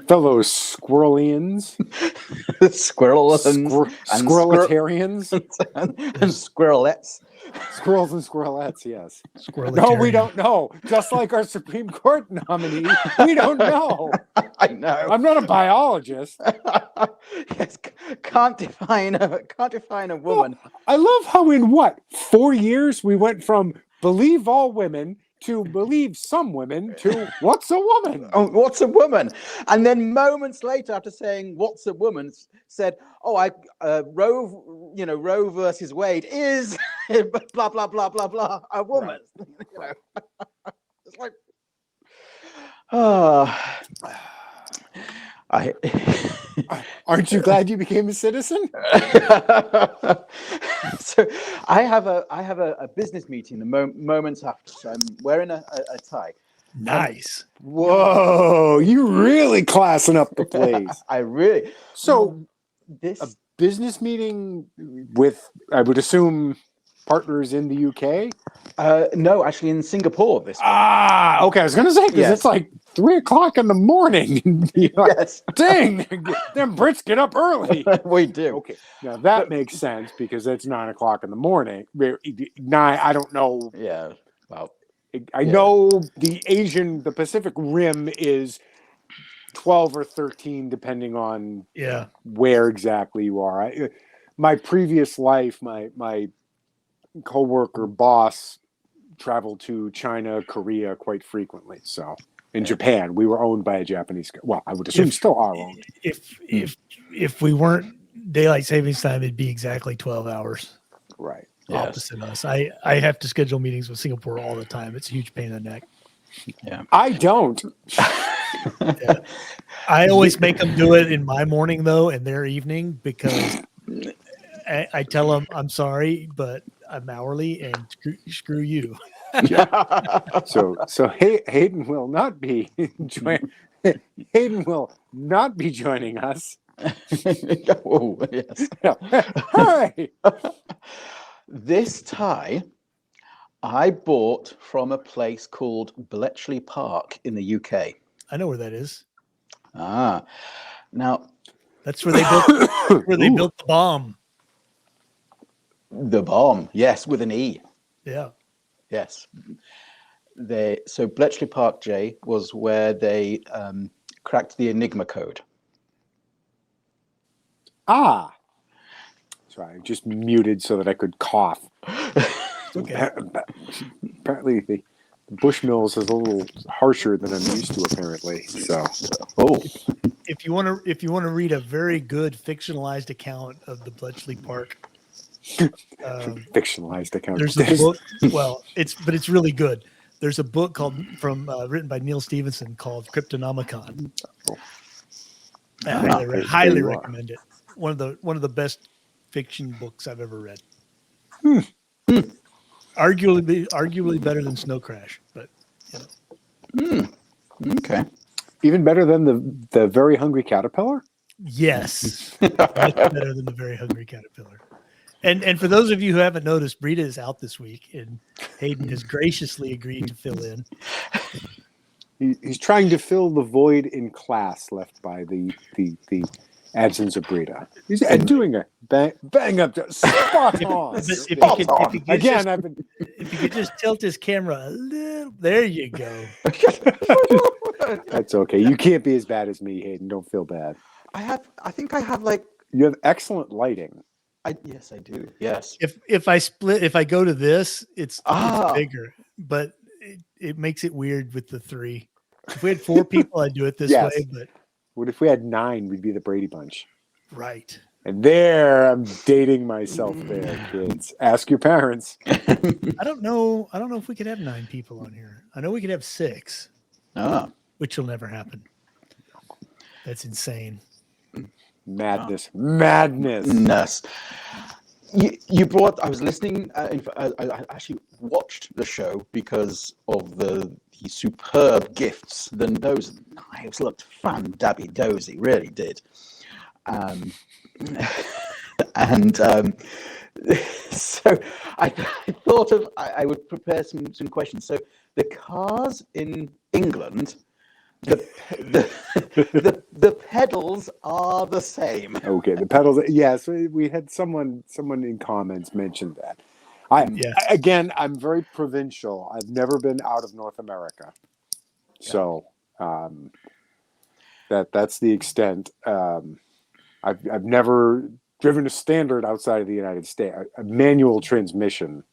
fellow squirrelians, squirrelitarians, and squirrelets. Squirrels and squirrelettes, yes. Squirrelitarian. No, we don't know. Just like our Supreme Court nominee, we don't know. I know. I'm not a biologist. Yes, can't define a woman. Well, I love how in 4 years we went from believe all women to believe some women to what's a woman? Oh, what's a woman? And then moments later, after saying what's a woman, said, "Oh, Roe versus Wade is blah blah blah blah blah a woman." Right. It's like, Aren't you glad you became a citizen? So I have a business meeting the moments after. So I'm wearing a tie. Nice. Whoa, you really classing up the place. I really. So this a business meeting with, I would assume, partners in the UK? No, actually in Singapore this week. Okay. I was going to say, because it's like 3:00 in the morning. Yes. Dang, them Brits get up early. We do. Okay. Now that makes sense because it's 9:00 in the morning. I don't know. Yeah. Well, I know the Pacific Rim is 12 or 13, depending on where exactly you are. My previous life, my coworker boss traveled to China, Korea quite frequently. So in Japan, we were owned by a Japanese. Well, I would assume still are owned. If we weren't daylight savings time, it'd be exactly 12 hours. Right. Opposite us. I have to schedule meetings with Singapore all the time. It's a huge pain in the neck. Yeah. I don't. Yeah. I always make them do it in my morning though, and their evening, because I tell them I'm sorry, but I'm hourly and screw you. So Hayden will not be joining us. Oh, yes. Hi. This tie I bought from a place called Bletchley Park in the UK. I know where that is. Now that's where they built the bomb. The bomb, yes, with an E. Yeah. Yes. So Bletchley Park, Jay, was where they cracked the Enigma code. Sorry, I just muted so that I could cough. Okay. Apparently the Bushmills is a little harsher than I'm used to, apparently. So if you want to read a very good fictionalized account of the Bletchley Park fictionalized account. There's a book. Well, it's really good. There's a book written by Neil Stevenson called Cryptonomicon. I highly recommend it. One of the best fiction books I've ever read. Arguably better than Snow Crash, but Okay. Even better than the Very Hungry Caterpillar? Yes. Much better than the Very Hungry Caterpillar. And for those of you who haven't noticed, Brita is out this week, and Hayden has graciously agreed to fill in. He's trying to fill the void in class left by the absence of Brita. He's doing a bang up, spot on. If you could just tilt his camera a little, there you go. That's okay. You can't be as bad as me, Hayden. Don't feel bad. I think I have You have excellent lighting. Yes, I do. Yes. If I go to this, it's bigger, but it makes it weird with the 3. If we had 4 people, I'd do it this way. But what if we had 9? We'd be the Brady Bunch. Right. And there, I'm dating myself there, kids. Ask your parents. I don't know if we could have 9 people on here. I know we could have 6. Which will never happen. That's insane. Madness. You brought. I was listening. I actually watched the show because of the superb gifts. Then those knives looked fan-dabby dozy, really did. So I thought I would prepare some questions. So the cars in England, the pedals are the same. Okay, the pedals. Yes, we had someone in comments mentioned that. Again, I'm very provincial. I've never been out of North America, so that's the extent. I've never driven a standard outside of the United States, a manual transmission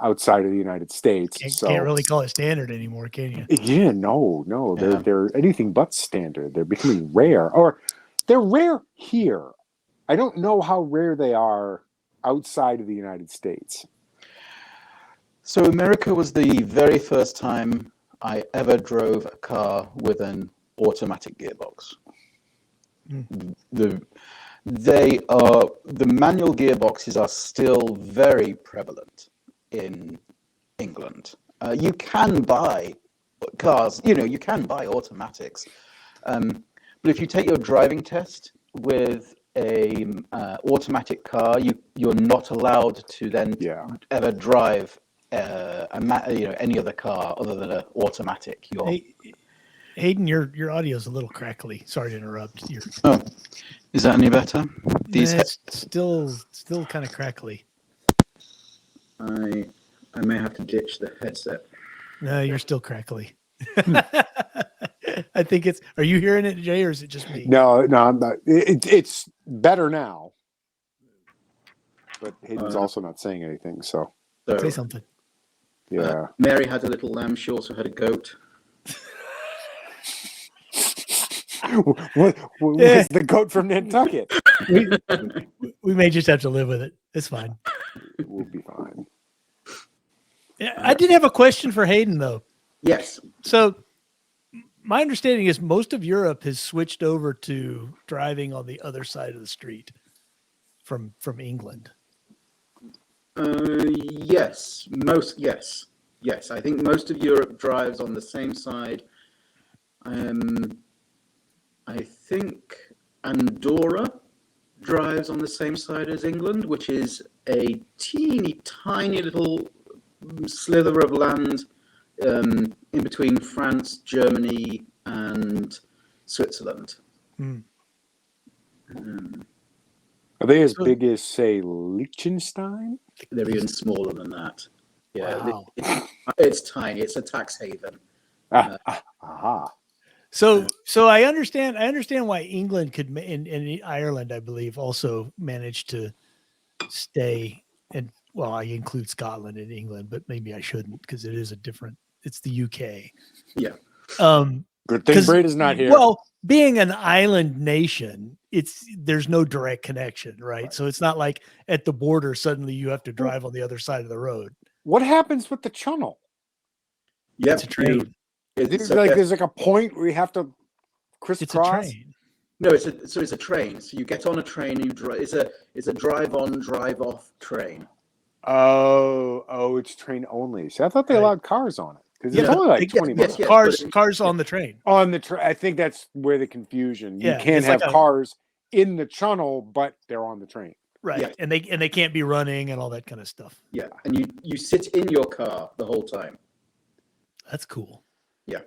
outside of the United States. Can't really call it standard anymore, can you? Yeah, no, they're anything but standard. They're becoming rare, or they're rare here. I don't know how rare they are outside of the United States. So America was the very first time I ever drove a car with an automatic gearbox. The manual gearboxes are still very prevalent in England. You can buy cars, you can buy automatics, but if you take your driving test with a automatic car, you're not allowed to then ever drive any other car other than an automatic. Hayden, your audio is a little crackly. Sorry to interrupt. Is that any better? It's still kind of crackly. I may have to ditch the headset. No, you're still crackly. I think it's. Are you hearing it, Jay, or is it just me? No, I'm not. It's better now, but Hayden's also not saying anything. So say something. Yeah. Mary had a little lamb. She also had a goat. What is the goat from Nantucket? We may just have to live with it. It's fine. We'll be fine. Yeah, I did have a question for Hayden, though. Yes. So my understanding is most of Europe has switched over to driving on the other side of the street from England. Yes. Yes. I think most of Europe drives on the same side. I think Andorra drives on the same side as England, which is a teeny tiny little slither of land in between France, Germany, and Switzerland. Are they as big as, say, Liechtenstein? They're even smaller than that. Yeah, wow. It's tiny. It's a tax haven. So I understand why England could, and Ireland, I believe, also managed to stay. And well, I include Scotland and England, but maybe I shouldn't because it is it's the UK. Yeah. Good thing Brady's not here. Well, being an island nation, there's no direct connection, right? So it's not like at the border suddenly you have to drive on the other side of the road. What happens with the channel? Yeah, it's a train. There's like a point where you have to crisscross. It's a train. No, it's a train. So you get on a train, you drive. It's a drive on, drive off train. Oh, it's train only. See, I thought they allowed cars on it because it's only like 20 minutes. Cars on the train. On the train, I think that's where the confusion. You Yeah, can't have cars in the tunnel, but they're on the train. Right, yeah. and they can't be running and all that kind of stuff. Yeah, and you sit in your car the whole time. That's cool. Yeah,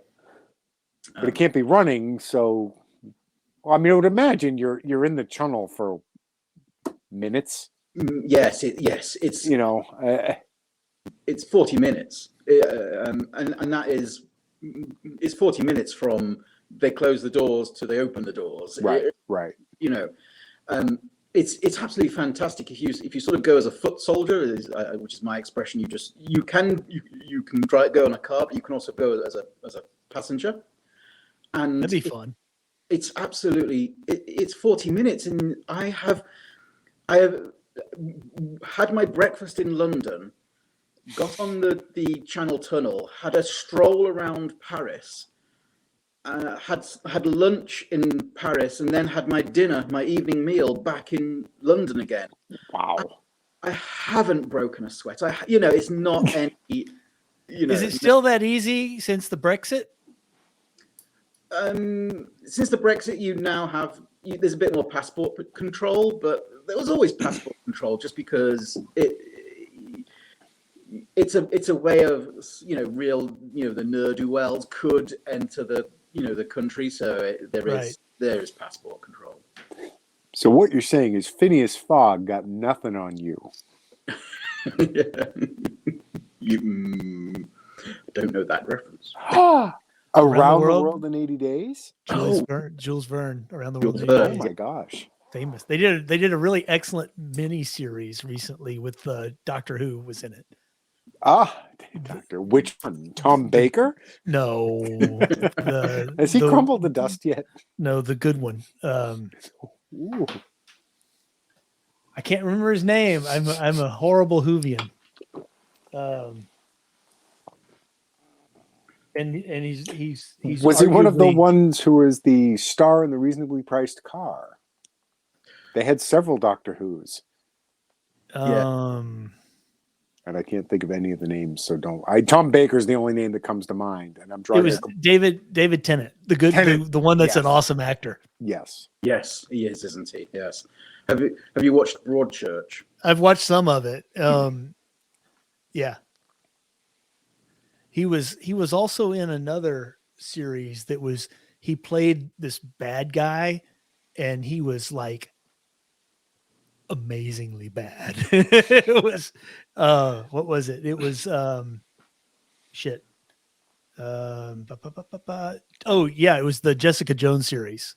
but it can't be running. So, I mean, I would imagine you're in the tunnel for minutes. Yes, it's it's 40 minutes, and that is it's 40 minutes from they close the doors to they open the doors. Right. It's absolutely fantastic if you sort of go as a foot soldier, which is my expression. You can go on a car, but you can also go as a passenger, and that'd be fun. It's absolutely it's 40 minutes, and I have had my breakfast in London, got on the Channel Tunnel, had a stroll around Paris. Had lunch in Paris and then had my evening meal back in London again. Wow! I haven't broken a sweat. It's not any. Is it still that easy since the Brexit? Since the Brexit, you now have there's a bit more passport control, but there was always passport control just because it's a way of, real, the ne'er-do-wells could enter the country, so there is passport control. So what you're saying is Phineas Fogg got nothing on you. You don't know that reference. Around the world in 80 days? Jules Verne, Around the World in 80 Oh Days. my gosh. Famous. They did a really excellent mini series recently with Doctor Who was in it. Doctor, which one? Tom Baker? No. Has he crumbled the dust yet? No, the good one. Ooh. I can't remember his name. I'm a horrible Whovian. And he's was he one of the ones who was the star in the Reasonably Priced Car? They had several Doctor Who's. And I can't think of any of the names, so don't. Tom Baker's the only name that comes to mind, and I'm trying. It was David Tennant, the one that's an awesome actor. Yes, he is, isn't he? Yes. Have you watched Broadchurch? I've watched some of it. Yeah. He was also in another series he played this bad guy, and he was like amazingly bad. It was what was it? It was shit. Oh yeah, it was the Jessica Jones series.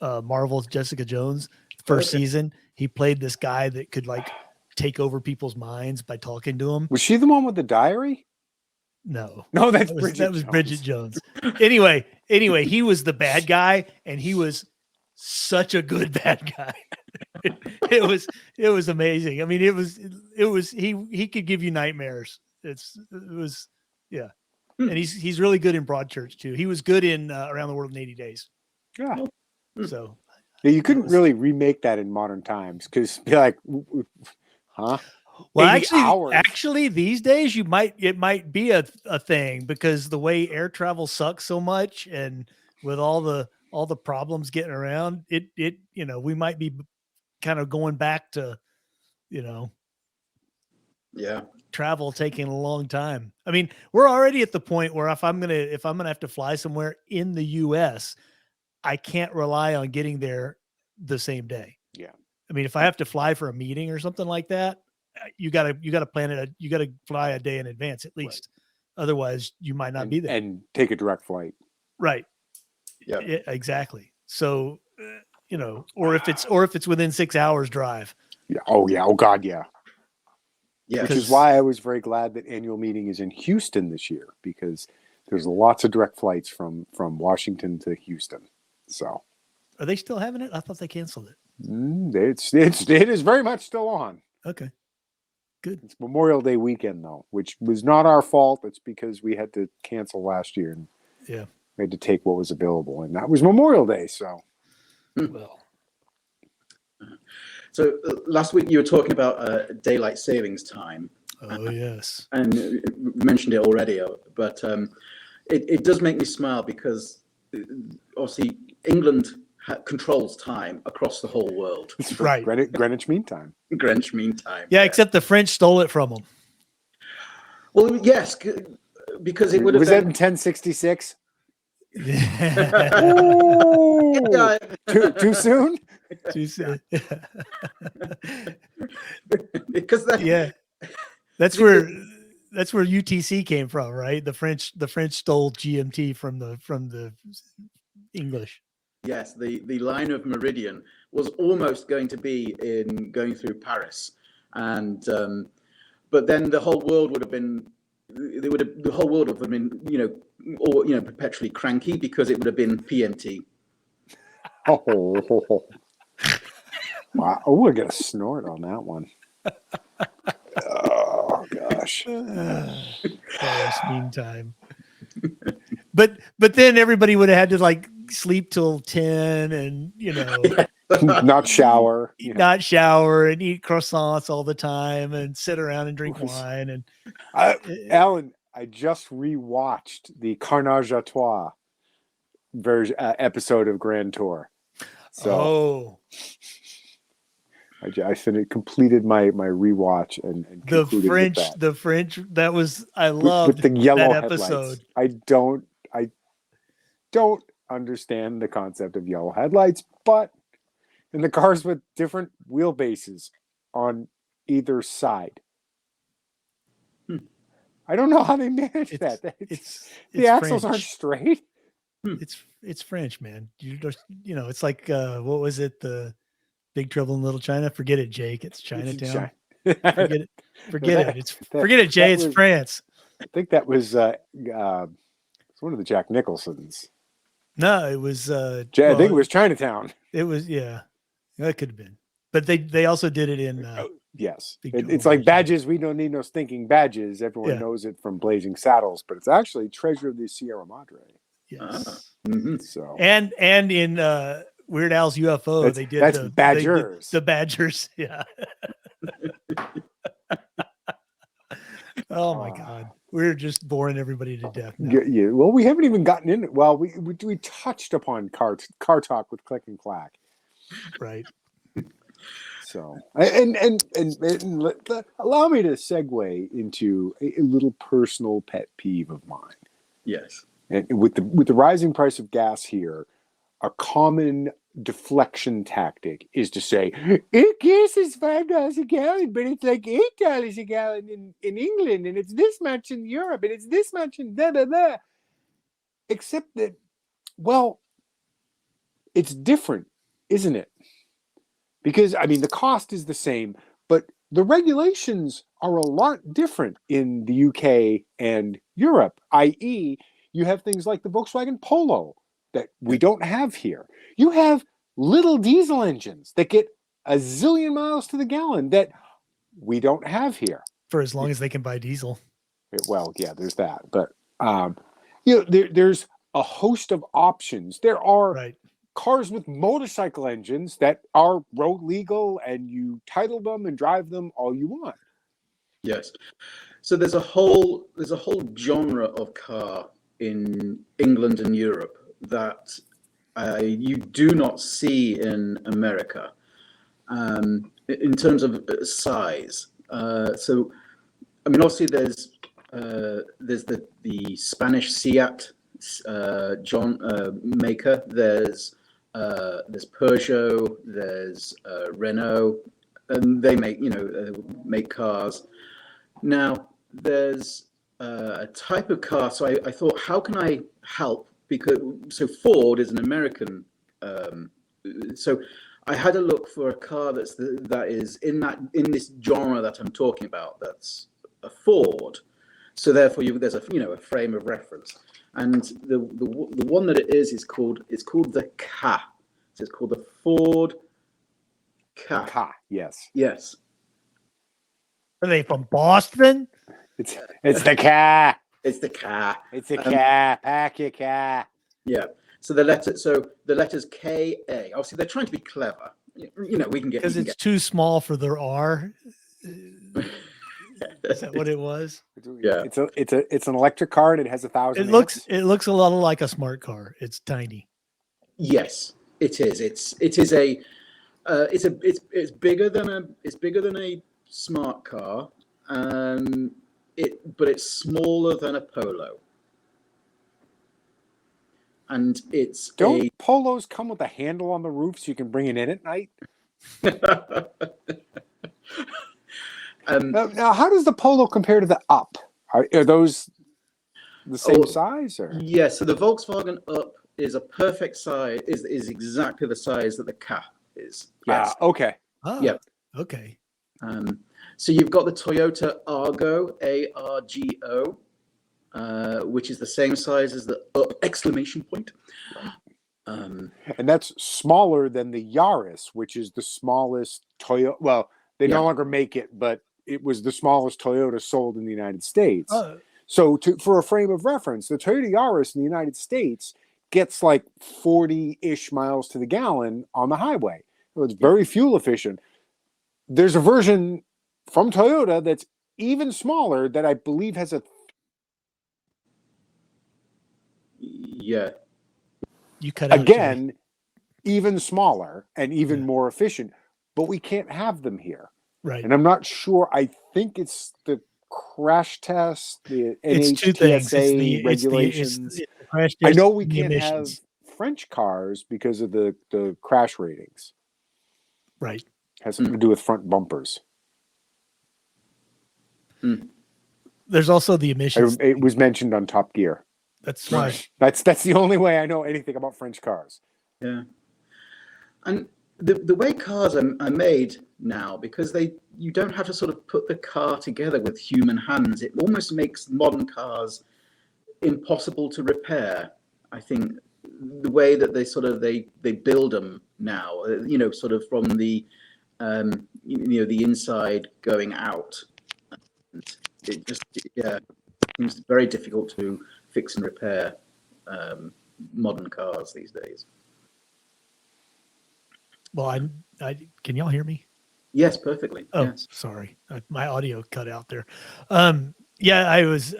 Marvel's Jessica Jones first season. He played this guy that could like take over people's minds by talking to them. Was she the one with the diary? No, that was Bridget Jones. Anyway, he was the bad guy, and he was such a good bad guy. It was amazing. I mean, it was he could give you nightmares. And he's really good in Broadchurch too. He was good in Around the World in 80 Days. Yeah. So yeah, you couldn't really remake that in modern times because be like, huh? Well, actually, these days it might be a thing because the way air travel sucks so much, and with all the problems getting around, we might be kind of going back to, travel taking a long time. I mean, we're already at the point where if I'm gonna have to fly somewhere in the U.S., I can't rely on getting there the same day. Yeah. I mean, if I have to fly for a meeting or something like that, you gotta plan it. You gotta fly a day in advance at least. Right. Otherwise, you might not be there and take a direct flight. Right. Yeah. Exactly. So, or if it's within 6 hours drive. Yeah. Oh yeah. Oh God. Yeah. Yeah. Which is why I was very glad that annual meeting is in Houston this year, because there's lots of direct flights from Washington to Houston. So. Are they still having it? I thought they canceled it. It is very much still on. Okay. Good. It's Memorial Day weekend though, which was not our fault. It's because we had to cancel last year, and we had to take what was available, and that was Memorial Day. So, well, last week you were talking about daylight savings time. Oh yes, and you mentioned it already, but it does make me smile because obviously England controls time across the whole world. Right. Greenwich Mean Time. Greenwich Mean Time. Yeah, except the French stole it from them. Well, yes, because it would have been... that in 1066? Too soon? Too soon. Because that's where UTC came from, right? The French stole GMT from the English. Yes, the line of meridian was almost going to be going through Paris, and but then the whole world would have been perpetually cranky because it would have been PMT. Oh, wow! Oh, we're gonna snort on that one. Oh gosh. Meantime. But then everybody would have had to like sleep till 10 and not shower and eat croissants all the time and sit around and drink wine. And Alan, I just rewatched the Carnage à Trois episode of Grand Tour. So I completed my rewatch and The concluded with that. The French, that was, I With loved the yellow that headlights. episode. I don't understand the concept of yellow headlights, but in the cars with different wheelbases on either side. I don't know how they manage that. The axles aren't straight. It's French, man. It's like what was it? The Big Trouble in Little China. Forget it, Jake. It's Chinatown. Forget it. Forget it. Forget it, Jay. It's France. I think that was one of the Jack Nicholsons. No, it was. I think it was Chinatown. It was, yeah. That could have been, but they also did it in. Yes, it's like badges. We don't need no stinking badges. Everyone knows it from Blazing Saddles, but it's actually Treasure of the Sierra Madre. Yes. So and in Weird Al's UFO, they did that's Badgers. The Badgers, yeah. Oh my God, we're just boring everybody to death now. Yeah. Well, we haven't even gotten in it. Well, we touched upon car talk with Click and Clack, right? So and allow me to segue into a little personal pet peeve of mine. Yes. And with the rising price of gas here, a common deflection tactic is to say, gas is $5 a gallon, but it's like $8 a gallon in England, and it's this much in Europe, and it's this much in da da da. Except that, well, it's different, isn't it? Because, I mean, the cost is the same, but the regulations are a lot different in the UK and Europe, i.e., you have things like the Volkswagen Polo that we don't have here. You have little diesel engines that get a zillion miles to the gallon that we don't have here. For as long as they can buy diesel. Well, yeah, there's that. But, there's a host of options. There are cars with motorcycle engines that are road legal, and you title them and drive them all you want. Yes. So there's a whole genre of car in England and Europe that you do not see in America in terms of size. So, I mean, obviously there's the Spanish Seat maker. There's Peugeot. There's Renault, and they make cars. Now there's a type of car. So I thought, how can I help? Because Ford is an American. So I had a look for a car that is in this genre that I'm talking about. That's a Ford. So therefore, there's a frame of reference, and the one that it is called the Ka. So it's called the Ford Ka. Ka, yes. Yes. Are they from Boston? It's the Ka. It's the Ka. It's the Ka. Pack your Ka. Yeah. So the letters K-A. Obviously, they're trying to be clever. We can get because it's too small for their R. Is that what it was? Yeah. It's an electric car and it has 1,000. It looks a lot like a smart car. It's tiny. Yes, it is. It's bigger than a smart car. But it's smaller than a Polo. And don't Polos come with a handle on the roof so you can bring it in at night? Now, how does the Polo compare to the Up? Are those the same size? Or? Yeah, so the Volkswagen Up is a perfect size, is exactly the size that the Ka is. Yes. Okay. Oh, yeah. Okay. So you've got the Toyota Argo, A-R-G-O, which is the same size as the Up exclamation point. And that's smaller than the Yaris, which is the smallest Toyota. Well, they no longer make it, but it was the smallest Toyota sold in the United States. So for a frame of reference, the Toyota Yaris in the United States gets like 40-ish miles to the gallon on the highway. So it's very fuel efficient. There's a version from Toyota that's even smaller that I believe has a... Yeah. You cut out again, even smaller and even more efficient. but we can't have them here. Right. And I'm not sure. I think it's the crash test, the It's two things. NHTSA regulations. It's the crash I test know we and the can't emissions. have French cars because of the crash ratings. Right. Has something to do with front bumpers. There's also the emissions. It was mentioned on Top Gear. That's why. That's the only way I know anything about French cars. Yeah. And the way cars are made now, because you don't have to sort of put the car together with human hands, it almost makes modern cars impossible to repair. I think the way that they build them now, sort of from the the inside going out, it just seems very difficult to fix and repair modern cars these days. Well, I can y'all hear me? Yes, perfectly. Oh, yes. Sorry, my audio cut out there. Yeah, I was.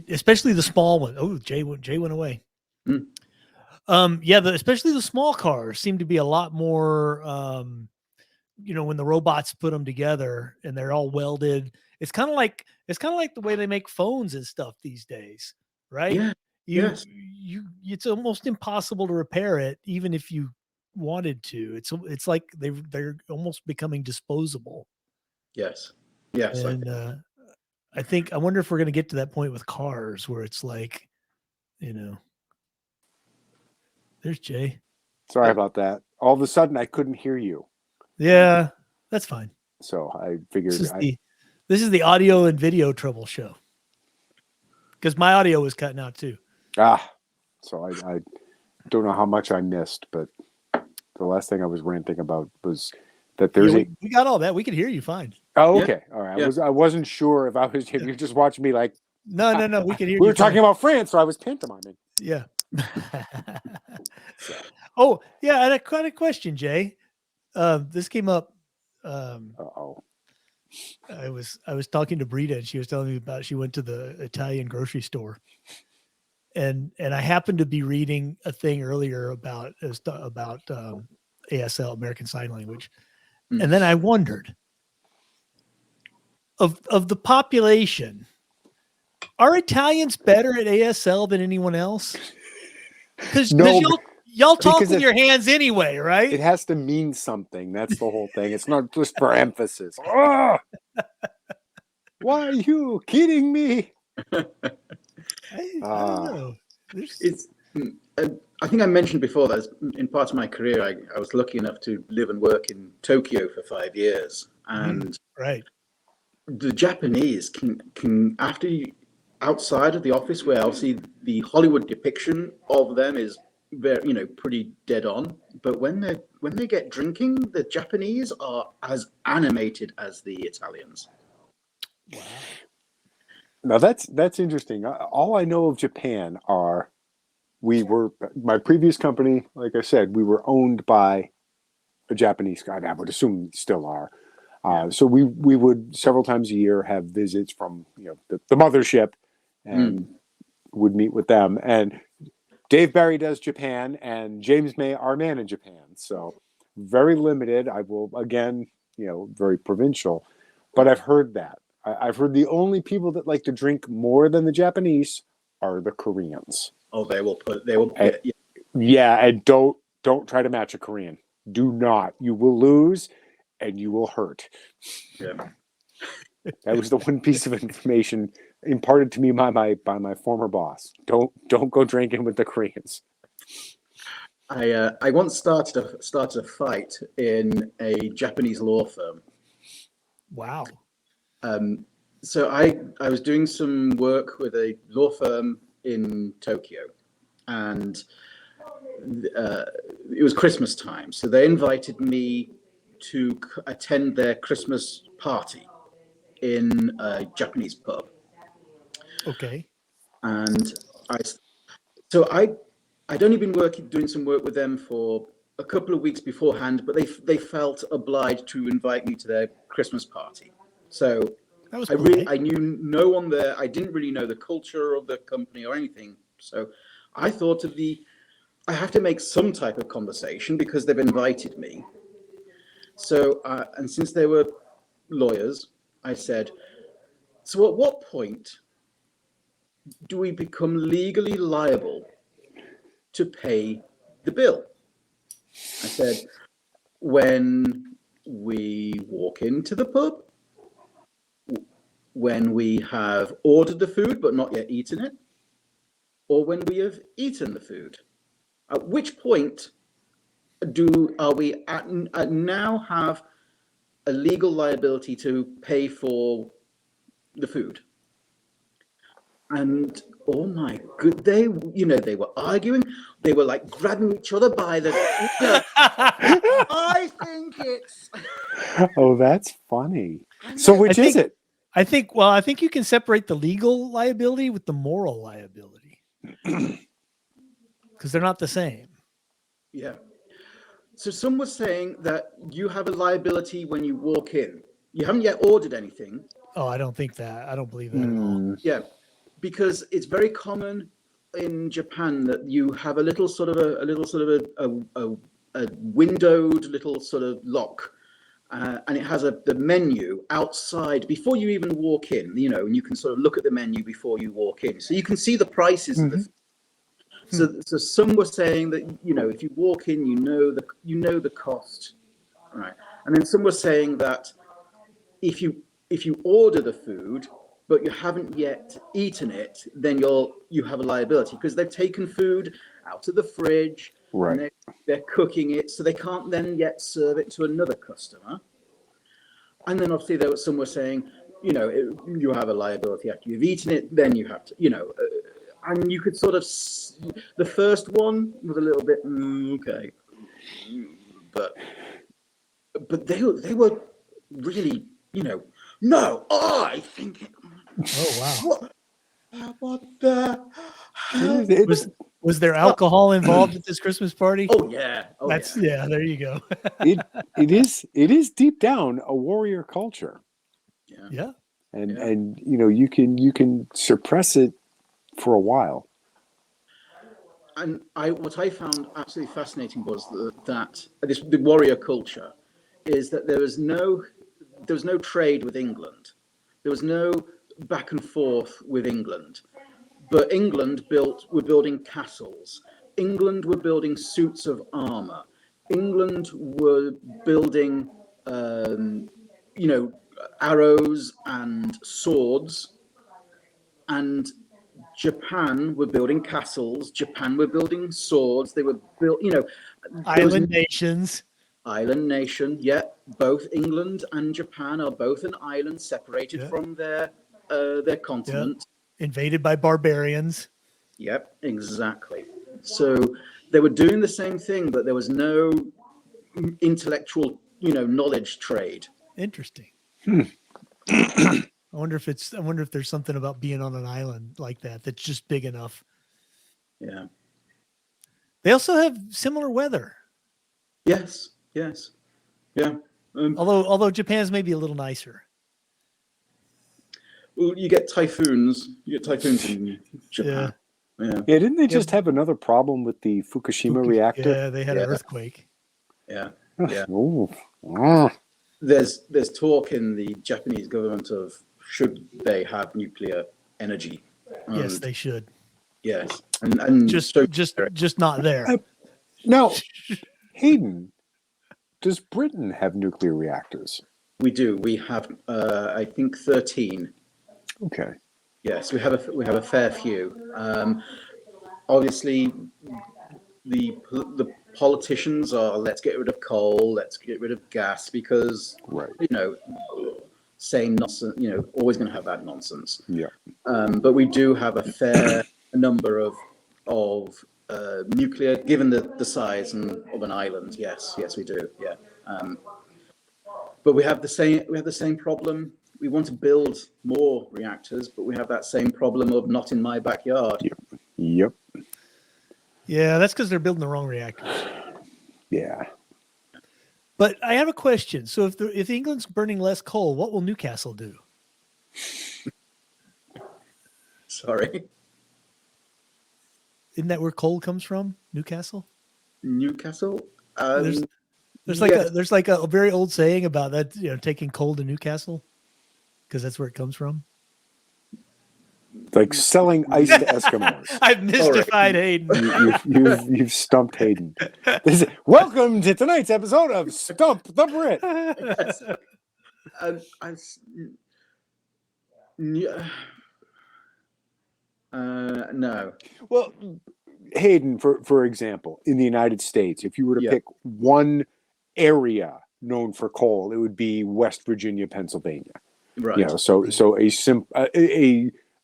Especially the small one. Oh, Jay went away. Yeah, especially the small cars seem to be a lot more. When the robots put them together and they're all welded, it's kind of like the way they make phones and stuff these days, right? Yeah. Yes. It's almost impossible to repair it, even if you wanted to. It's like they're almost becoming disposable. Yes. Yes. And I wonder if we're going to get to that point with cars where it's like, there's Jay. Sorry about that. All of a sudden, I couldn't hear you. Yeah, that's fine. So I figured this is the audio and video trouble show, because my audio was cutting out too. So I don't know how much I missed, but the last thing I was ranting about was that there's we got all that. We could hear you fine. Oh, okay. All right. Yeah. I wasn't sure if you're just watching me like. No. We could hear you. We were talking about France, so I was pantomiming. Yeah. Oh, yeah. I had a question, Jay. This came up. Uh-oh. I was talking to Brita, and she was telling me about she went to the Italian grocery store, and I happened to be reading a thing earlier about ASL, American Sign Language, and then I wondered, of the population, are Italians better at ASL than anyone else? Because y'all talk with your hands anyway, right? It has to mean something. That's the whole thing. It's not just for emphasis. Oh! Why are you kidding me? I don't know. I think I mentioned before that in part of my career, I was lucky enough to live and work in Tokyo for 5 years, and right. The Japanese can outside of the office, where obviously the Hollywood depiction of them is very, pretty dead on, but when they get drinking, the Japanese are as animated as the Italians. Wow. Now that's interesting. All I know of Japan are my previous company, like I said, we were owned by a Japanese guy. I would assume still are. So we would several times a year have visits from the mothership, and would meet with them. And Dave Barry does Japan, and James May, our man in Japan. So very limited. I will again, very provincial, but I've heard that. I've heard the only people that like to drink more than the Japanese are the Koreans. Oh, they will. Yeah, and don't try to match a Korean. Do not. You will lose, and you will hurt. Yeah. That was the one piece of information imparted to me by my former boss. Don't go drinking with the Koreans. I once started a fight in a Japanese law firm. Wow. So I was doing some work with a law firm in Tokyo, and it was Christmas time, so they invited me to attend their Christmas party in a Japanese pub. Okay. And I'd only been doing some work with them for a couple of weeks beforehand, but they felt obliged to invite me to their Christmas party. So that was I knew no one there. I didn't really know the culture of the company or anything. So I thought I have to make some type of conversation because they've invited me. So, and since they were lawyers, I said, so at what point do we become legally liable to pay the bill? I said, when we walk into the pub, when we have ordered the food but not yet eaten it, or when we have eaten the food. At which point are we now have a legal liability to pay for the food? And oh my good, they were arguing. They were like grabbing each other by the. I think it's. Oh, that's funny. So which is it? I think you can separate the legal liability with the moral liability because they're not the same. Yeah. So some were saying that you have a liability when you walk in. You haven't yet ordered anything. Oh, I don't think that. I don't believe that at all. Yeah, because it's very common in Japan that you have a little sort of a windowed little sort of lock. And it has the menu outside before you even walk in, and you can sort of look at the menu before you walk in. So you can see the prices of the food. So some were saying that, if you walk in, you know the cost, right? And then some were saying that if you order the food, but you haven't yet eaten it, then you have a liability because they've taken food out of the fridge, right? And they're cooking it, so they can't then yet serve it to another customer. And then obviously some were saying, you have a liability after you've eaten it, then you have to, and you could sort of, the first one was a little bit okay, but they were really, no, I think it. Oh wow! What the? Was there alcohol involved at this Christmas party? Oh yeah. There you go. It is deep down a warrior culture. Yeah. And you can suppress it for a while. And what I found absolutely fascinating was that the warrior culture is that there was no trade with England. There was no back and forth with England. But England were building castles. England were building suits of armor. England were building, arrows and swords. And Japan were building castles. Japan were building swords. They were built, Island nations. Island nation, yeah. Both England and Japan are both an island separated from their continent. Invaded by barbarians. Yep, exactly. So they were doing the same thing, but there was no intellectual, knowledge trade. Interesting. I wonder if there's something about being on an island like that that's just big enough. Yeah. They also have similar weather. Yes. Yeah. Although Japan's maybe a little nicer. Well, you get typhoons. In Japan. Yeah. Didn't they just have another problem with the Fukushima reactor? Yeah, they had an earthquake. Yeah. Ooh. There's talk in the Japanese government of should they have nuclear energy. Yes, they should. Yes, and just not there. Now, Hayden, does Britain have nuclear reactors? We do. We have, I think, 13. Okay. Yes, we have a fair few. Obviously, the politicians are let's get rid of coal, let's get rid of gas because same nonsense. Always going to have that nonsense. Yeah. But we do have a fair number of nuclear, given the size of an island. Yes, we do. Yeah. But we have the same problem. We want to build more reactors, but we have that same problem of not in my backyard. Yep. Yeah, that's because they're building the wrong reactors. Yeah. But I have a question. So if England's burning less coal, what will Newcastle do? Sorry. Isn't that where coal comes from? Newcastle? Newcastle? There's like a very old saying about that, taking coal to Newcastle, because that's where it comes from. Like selling ice to Eskimos. I've mystified Hayden. You've stumped Hayden. Welcome to tonight's episode of Stump the Brit. No. Well, Hayden, for example, in the United States, if you were to pick one area known for coal, it would be West Virginia, Pennsylvania. Right. So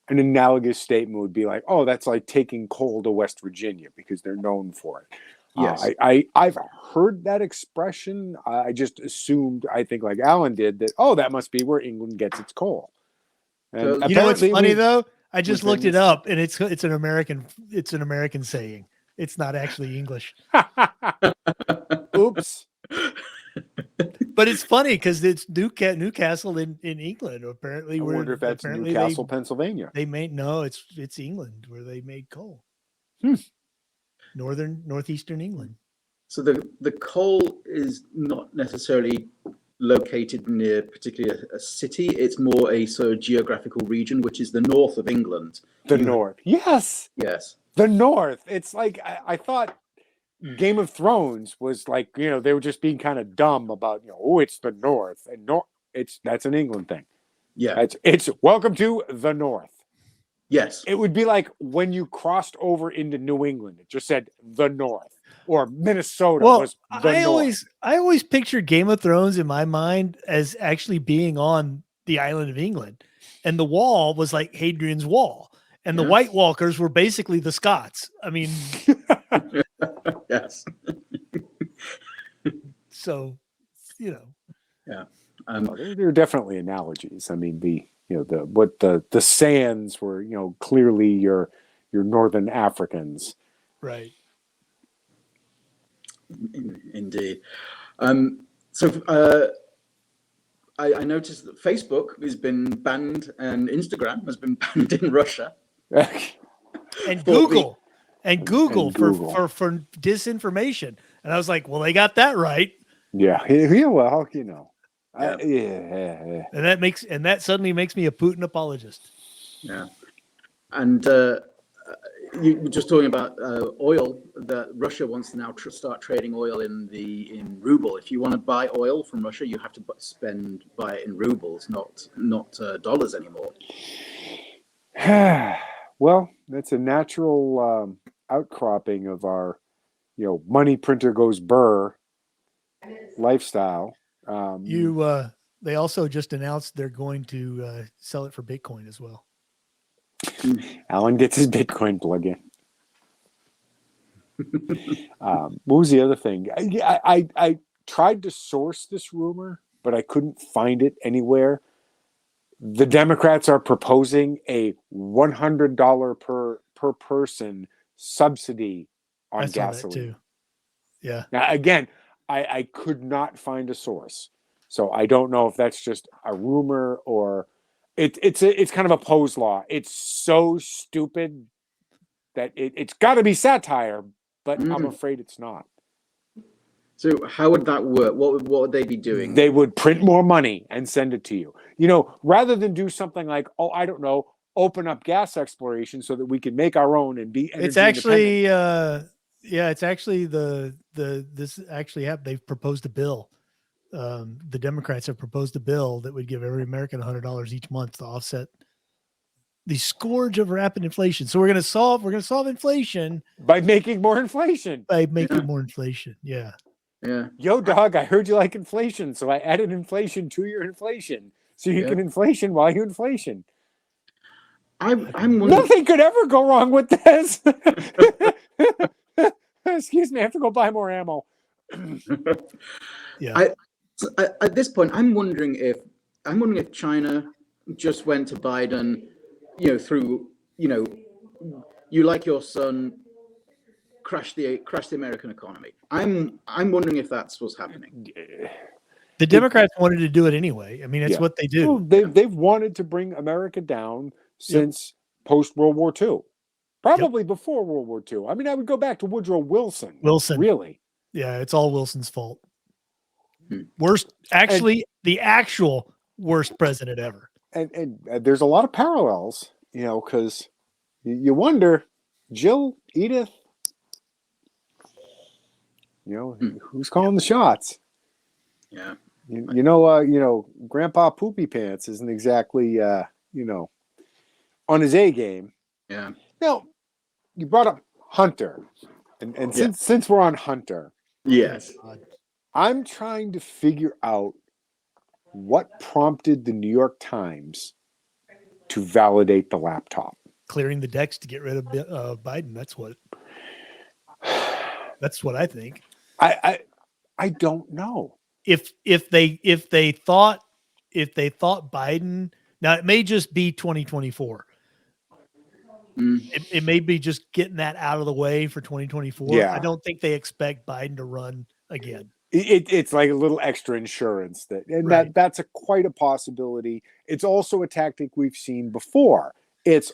an analogous statement would be like, oh, that's like taking coal to West Virginia because they're known for it. Yes. I've heard that expression. I just assumed, I think like Alan did, that, oh, that must be where England gets its coal. And you know what's funny though? I just looked it up, and it's an American saying. It's not actually English. Oops. But it's funny because it's Newcastle in England. Apparently, I wonder if that's Newcastle, Pennsylvania. It's England where they made coal. Northeastern England. So the coal is not necessarily located near particularly a city. It's more a sort of geographical region, which is the north of England. The north. Yes. The north. It's like I thought Game of Thrones was like, they were just being kind of dumb about, it's the north. And that's an England thing. Yeah. It's welcome to the north. Yes. It would be like when you crossed over into New England, it just said the north. Or Minnesota was the north. I always pictured Game of Thrones in my mind as actually being on the island of England. And the wall was like Hadrian's Wall. And the White Walkers were basically the Scots. I mean, yes. So, Yeah. There are definitely analogies. I mean, the sands were, clearly your northern Africans. Right. Indeed. So I noticed that Facebook has been banned and Instagram has been banned in Russia. And Google. For disinformation. And I was like, well, they got that right. Yeah. Well, Yeah. And that suddenly makes me a Putin apologist. Yeah. And you were just talking about oil, that Russia wants to now start trading oil in ruble. If you want to buy oil from Russia, you have to buy it in rubles, not dollars anymore. Well, that's a natural outcropping of our, money printer goes burr lifestyle. They also just announced they're going to sell it for Bitcoin as well. Alan gets his Bitcoin plug-in. What was the other thing? I tried to source this rumor, but I couldn't find it anywhere. The Democrats are proposing a $100 per person subsidy on gasoline. Too. Yeah. Now, again, I could not find a source, so I don't know if that's just a rumor or it's kind of a pose law. It's so stupid that it's got to be satire, but I'm afraid it's not. So how would that work? What would they be doing? They would print more money and send it to you. Rather than do something like, I don't know, open up gas exploration so that we can make our own and be energy It's actually independent. it's actually this actually happened. They've proposed a bill. The Democrats have proposed a bill that would give every American $100 each month to offset the scourge of rapid inflation. So we're going to solve inflation by making more inflation. Yeah. Yeah. Yo, dog, I heard you like inflation, so I added inflation to your inflation, so you can inflation while you inflation. I'm wondering... Nothing could ever go wrong with this. Excuse me, I have to go buy more ammo. Yeah. At this point, I'm wondering if China just went to Biden, through, you like your son, crash the American economy. I'm wondering if that's what's happening. The Democrats wanted to do it anyway. I mean, it's what they do. Well, they've wanted to bring America down since post World War II, probably before World War II. I mean, I would go back to Woodrow Wilson. Wilson, really? Yeah, it's all Wilson's fault. Worst, actually, the actual worst president ever. And there's a lot of parallels, because you wonder, Jill, Edith, who's calling the shots? Yeah. Grandpa Poopy Pants isn't exactly, on his A game. Yeah. Now, you brought up Hunter, and since we're on Hunter, Yes. I'm trying to figure out what prompted the New York Times to validate the laptop. Clearing the decks to get rid of Biden. That's what I think. I don't know. If they thought Biden, now it may just be 2024. It may be just getting that out of the way for 2024. Yeah. I don't think they expect Biden to run again. It's like a little extra insurance that's quite a possibility. It's also a tactic we've seen before. It's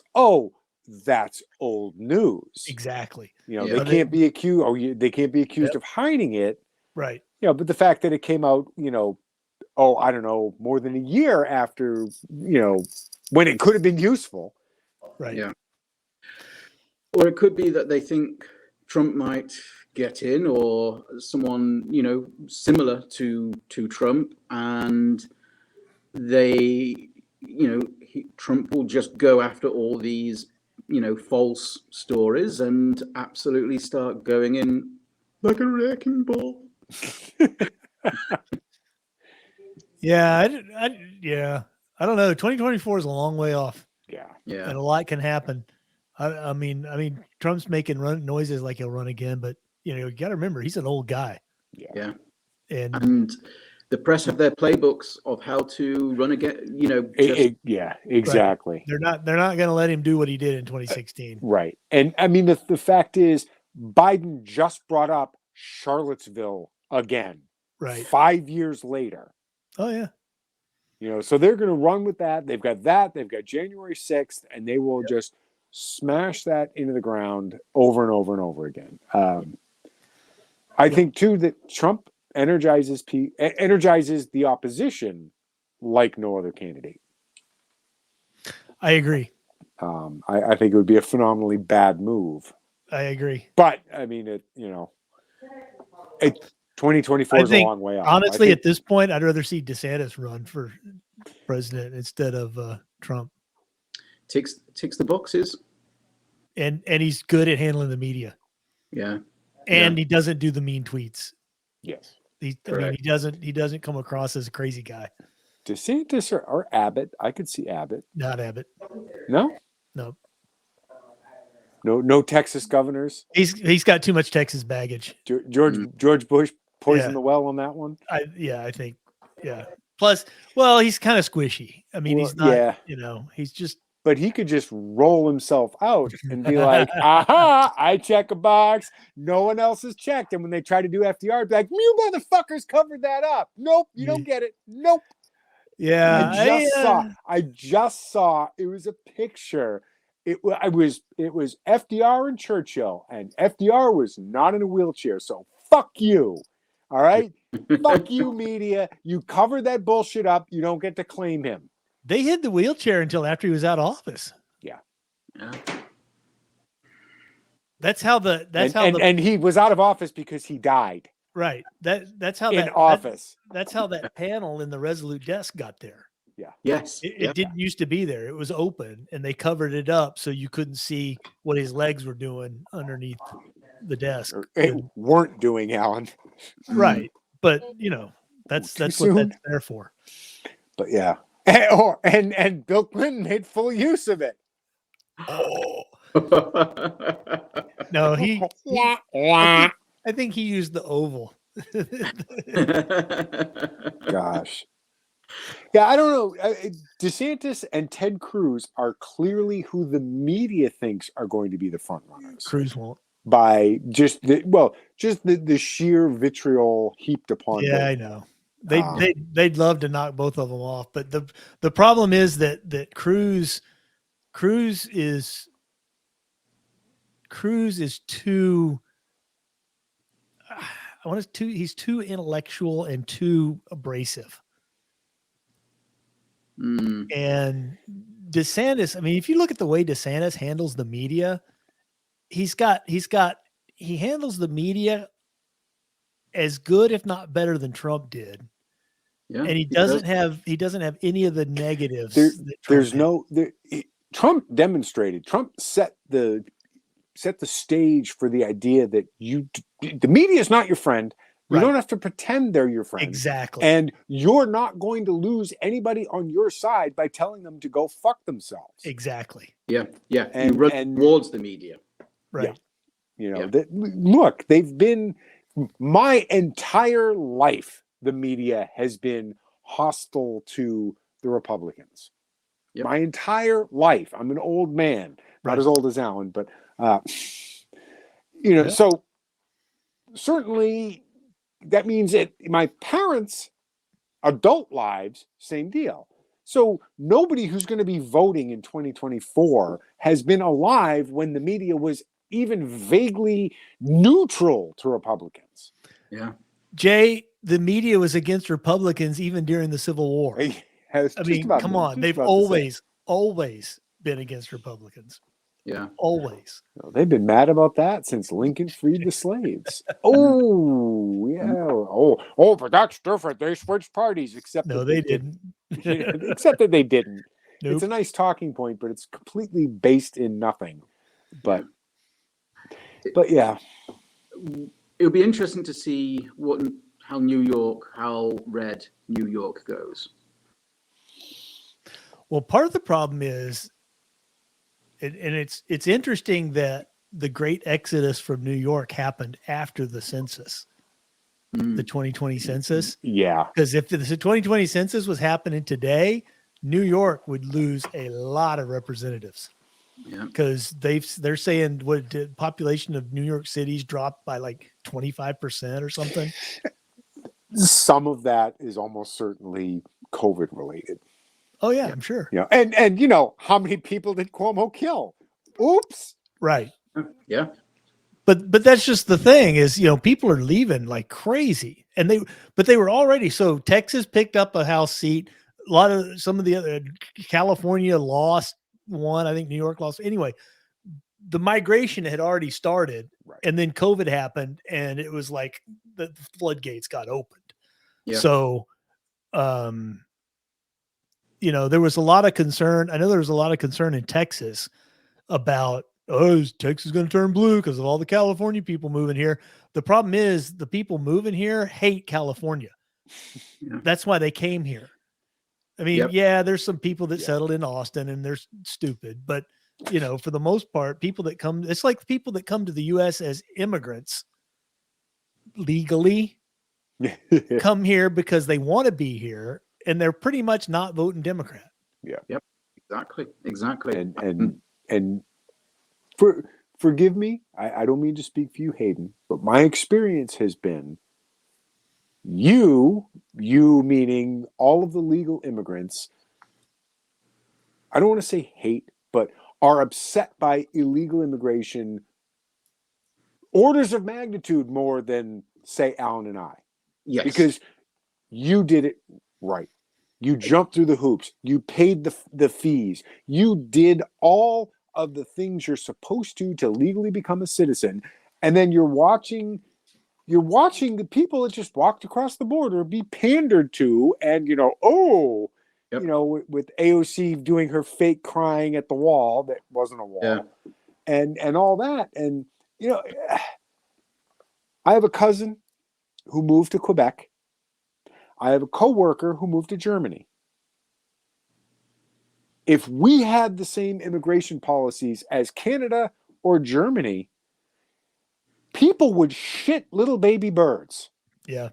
that's old news. Exactly. They can't be accused. They can't be accused of hiding it. Right. But the fact that it came out, I don't know, more than a year after, when it could have been useful. Right. Yeah. Or it could be that they think Trump might get in, or someone, similar to Trump, and they, Trump will just go after all these, false stories and absolutely start going in like a wrecking ball. Yeah, I don't know. 2024 is a long way off. Yeah. And a lot can happen. I mean, Trump's making noises like he'll run again, but you got to remember he's an old guy. Yeah. And the press have their playbooks of how to run again. Exactly. Right. They're not going to let him do what he did in 2016. Right. And I mean, the fact is, Biden just brought up Charlottesville again. Right. 5 years later. Oh yeah. So they're going to run with that. They've got that. They've got January 6th, and they will just smash that into the ground over and over and over again. I think too that Trump energizes the opposition like no other candidate. I agree. I think it would be a phenomenally bad move. I agree. But I mean, 2024 is a long way off. Honestly, at this point, I'd rather see DeSantis run for president instead of Trump. Ticks the boxes. And he's good at handling the media. Yeah. And he doesn't do the mean tweets. Yes. He doesn't come across as a crazy guy. DeSantis or Abbott. I could see Abbott. Not Abbott. No? No. No Texas governors. He's got too much Texas baggage. George Bush poisoned the well on that one. I think. Yeah. Plus, he's kind of squishy. I mean, he's not. He's just. But he could just roll himself out and be like, "Aha! I check a box. No one else has checked." And when they try to do FDR, be like, "You motherfuckers covered that up. Nope, you don't get it. Nope." Yeah, I just saw. It was a picture. It was FDR and Churchill, and FDR was not in a wheelchair. So fuck you. All right, fuck you, media. You covered that bullshit up. You don't get to claim him. They hid the wheelchair until after he was out of office. Yeah. That's how and he was out of office because he died. Right. That's how office. That's how that panel in the Resolute desk got there. Yeah. Yes. It didn't used to be there. It was open, and they covered it up so you couldn't see what his legs were doing underneath the desk. Weren't doing, Alan. Right. But that's what that's there for. But yeah. And Bill Clinton made full use of it. Oh. No, I think he used the oval. Gosh. Yeah, I don't know. DeSantis and Ted Cruz are clearly who the media thinks are going to be the front runners. Cruz won't. By just the sheer vitriol heaped upon them. Yeah, I know. They'd love to knock both of them off, but the problem is that Cruz is too. he's too intellectual and too abrasive. And DeSantis, I mean, if you look at the way DeSantis handles the media, he handles the media as good, if not better, than Trump did. Yeah, and he doesn't have any of the negatives. Trump demonstrated. Trump set the stage for the idea that the media is not your friend. You don't have to pretend they're your friend. Exactly. And you're not going to lose anybody on your side by telling them to go fuck themselves. Exactly. Yeah. Yeah. And you run towards the media. Right. Yeah. Look, they've been my entire life. The media has been hostile to the Republicans. Yep. My entire life. I'm an old man, not as old as Alan, but so certainly that means that my parents' adult lives, same deal. So nobody who's going to be voting in 2024 has been alive when the media was even vaguely neutral to Republicans. Yeah. Jay, the media was against Republicans even during the Civil War. I mean, come on. They've always been against Republicans. Yeah. Always. Well, they've been mad about that since Lincoln freed the slaves. Oh, yeah. Oh, but that's different. They switched parties, except no, they didn't. Except that they didn't. Nope. It's a nice talking point, but it's completely based in nothing. But yeah. It'll be interesting to see how red New York goes. Well, part of the problem is, and it's interesting that the great exodus from New York happened after the census, the 2020 census. Yeah. Because if the 2020 census was happening today, New York would lose a lot of representatives. Yeah. Because they're saying the population of New York City's dropped by like 25% or something. Some of that is almost certainly COVID related. Oh yeah, I'm sure. Yeah, and how many people did Cuomo kill? Oops. Right. Yeah. But that's just the thing is, people are leaving like crazy, and they were already. So Texas picked up a House seat. Some of the other California lost one. I think New York lost. Anyway, the migration had already started, and then COVID happened, and it was like the floodgates got opened. Yeah. So, there was a lot of concern. I know there was a lot of concern in Texas about, is Texas going to turn blue because of all the California people moving here? The problem is the people moving here hate California. Yeah. That's why they came here. I mean, there's some people that settled in Austin and they're stupid, but for the most part, people that come, it's like people that come to the U.S. as immigrants legally come here because they want to be here. And they're pretty much not voting Democrat. Yeah. Yep. Exactly. And forgive me, I don't mean to speak for you, Hayden, but my experience has been you meaning all of the legal immigrants, I don't want to say hate, but are upset by illegal immigration orders of magnitude more than, say, Alan and I. Yes. Because you did it right. You jumped through the hoops. You paid the fees. You did all of the things you're supposed to legally become a citizen. And then you're watching the people that just walked across the border be pandered to, and with AOC doing her fake crying at the wall that wasn't a wall, and all that. And I have a cousin who moved to Quebec. I have a coworker who moved to Germany. If we had the same immigration policies as Canada or Germany, people would shit little baby birds. Yeah.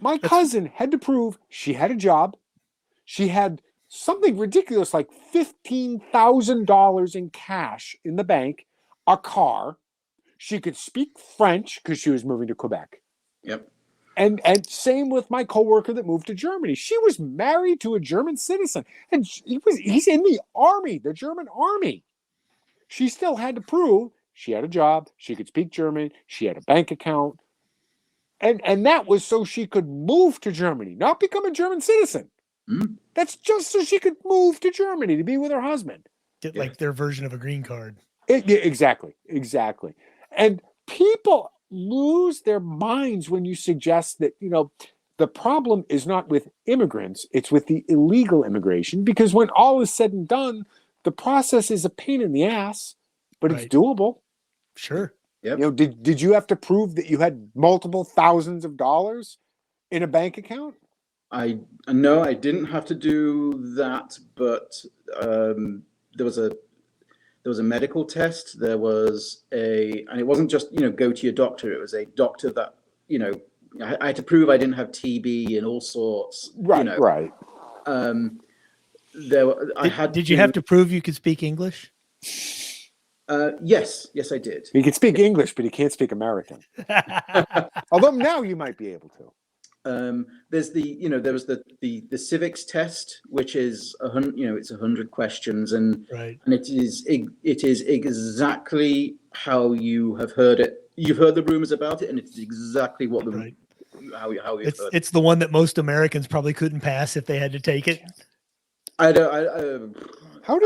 My cousin had to prove she had a job. She had something ridiculous like $15,000 in cash in the bank, a car. She could speak French because she was moving to Quebec. Yep. And same with my coworker that moved to Germany. She was married to a German citizen, and he's in the army, the German army. She still had to prove she had a job, she could speak German, she had a bank account, And that was so she could move to Germany, not become a German citizen. Mm. That's just so she could move to Germany to be with her husband. Get like their version of a green card. Exactly. And people lose their minds when you suggest that, the problem is not with immigrants, it's with the illegal immigration, because when all is said and done, the process is a pain in the ass, but it's doable. Sure. Yep. Did you have to prove that you had multiple thousands of dollars in a bank account? No, I didn't have to do that, but there was a medical test. There was and it wasn't just go to your doctor. It was a doctor that I had to prove I didn't have TB and all sorts. Right. Did you have to prove you could speak English? Yes, I did. He can speak English, but he can't speak American. Although now you might be able to. There's there was the civics test, which is it's 100 questions, and it is exactly how you have heard it. You've heard the rumors about it, and it's exactly what how you've heard it. It's the one that most Americans probably couldn't pass if they had to take it. How did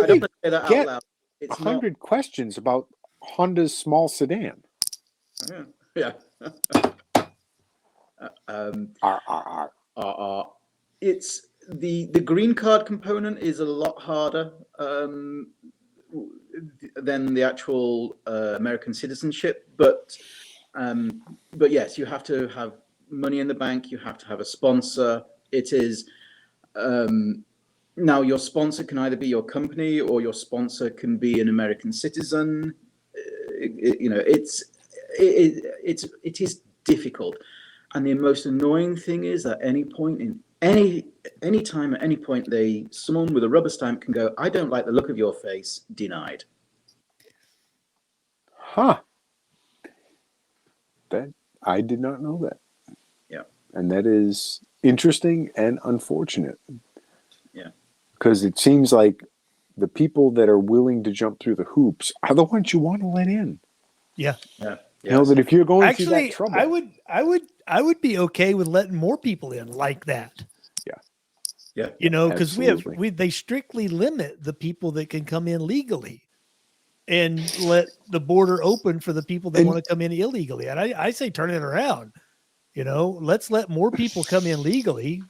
they say that out get loud? It's 100 questions about Honda's small sedan? Yeah. It's the green card component is a lot harder than the actual American citizenship, but yes, you have to have money in the bank. You have to have a sponsor. It is now your sponsor can either be your company or your sponsor can be an American citizen. It is difficult. And the most annoying thing is at any point in any time at any point, someone with a rubber stamp can go, I don't like the look of your face, denied. Huh. That I did not know that. Yeah. And that is interesting and unfortunate. Yeah. Because it seems like the people that are willing to jump through the hoops are the ones you want to let in. Yeah. Yeah. That if you're going through that trouble. I would be okay with letting more people in like that. Yeah. Because they strictly limit the people that can come in legally and let the border open for the people that want to come in illegally. And I say turn it around. Let's let more people come in legally